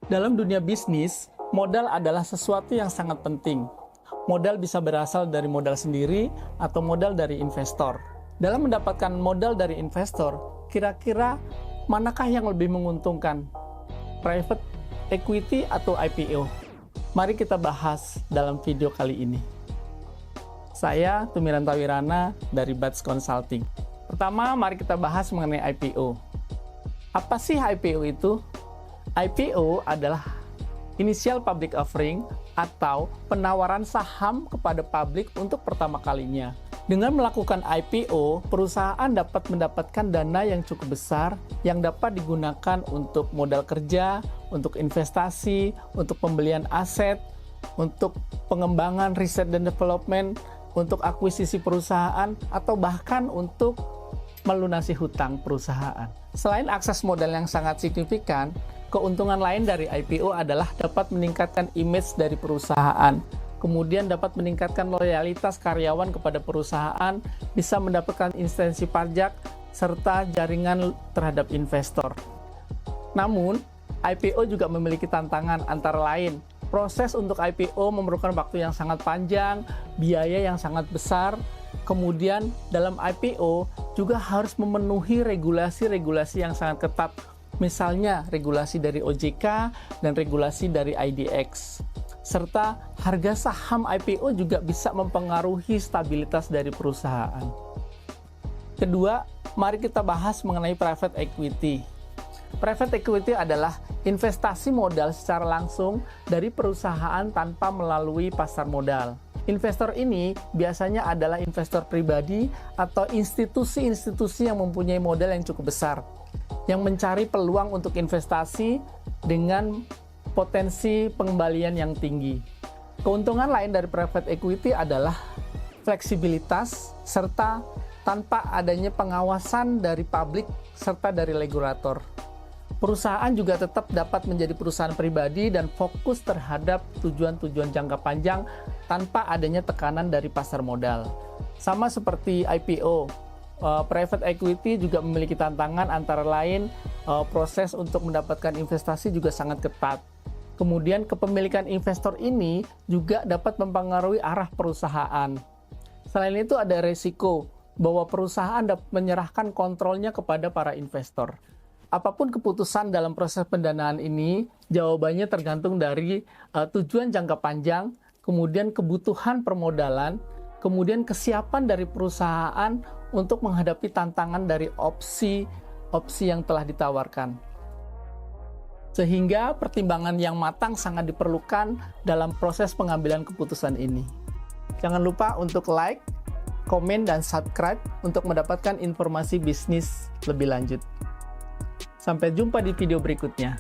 Dalam dunia bisnis, modal adalah sesuatu yang sangat penting. Modal bisa berasal dari modal sendiri atau modal dari investor. Dalam mendapatkan modal dari investor, kira-kira manakah yang lebih menguntungkan? Private equity atau IPO? Mari kita bahas dalam video kali ini. Saya Tumiran Tawirana dari Bats Consulting. Pertama, mari kita bahas mengenai IPO. Apa sih IPO itu? IPO adalah Initial Public Offering atau penawaran saham kepada publik untuk pertama kalinya. Dengan melakukan IPO, perusahaan dapat mendapatkan dana yang cukup besar yang dapat digunakan untuk modal kerja, untuk investasi, untuk pembelian aset, untuk pengembangan riset dan development, untuk akuisisi perusahaan, atau bahkan untuk melunasi hutang perusahaan. Selain akses modal yang sangat signifikan, keuntungan lain dari IPO adalah dapat meningkatkan image dari perusahaan, kemudian dapat meningkatkan loyalitas karyawan kepada perusahaan, bisa mendapatkan insentif pajak, serta jaringan terhadap investor. Namun, IPO juga memiliki tantangan antara lain. Proses untuk IPO memerlukan waktu yang sangat panjang, biaya yang sangat besar, kemudian dalam IPO juga harus memenuhi regulasi-regulasi yang sangat ketat. Misalnya regulasi dari OJK dan regulasi dari IDX. Serta harga saham IPO juga bisa mempengaruhi stabilitas dari perusahaan. Kedua, mari kita bahas mengenai private equity. Private equity adalah investasi modal secara langsung dari perusahaan tanpa melalui pasar modal. Investor ini biasanya adalah investor pribadi atau institusi-institusi yang mempunyai modal yang cukup besar, yang mencari peluang untuk investasi dengan potensi pengembalian yang tinggi. Keuntungan lain dari private equity adalah fleksibilitas serta tanpa adanya pengawasan dari publik serta dari regulator. Perusahaan juga tetap dapat menjadi perusahaan pribadi dan fokus terhadap tujuan-tujuan jangka panjang tanpa adanya tekanan dari pasar modal. Sama seperti IPO, private equity juga memiliki tantangan antara lain proses untuk mendapatkan investasi juga sangat ketat. Kemudian kepemilikan investor ini juga dapat mempengaruhi arah perusahaan. Selain itu ada resiko bahwa perusahaan dapat menyerahkan kontrolnya kepada para investor. Apapun keputusan dalam proses pendanaan ini, jawabannya tergantung dari tujuan jangka panjang, kemudian kebutuhan permodalan, kemudian kesiapan dari perusahaan untuk menghadapi tantangan dari opsi yang telah ditawarkan. Sehingga pertimbangan yang matang sangat diperlukan dalam proses pengambilan keputusan ini. Jangan lupa untuk like, komen, dan subscribe untuk mendapatkan informasi bisnis lebih lanjut. Sampai jumpa di video berikutnya.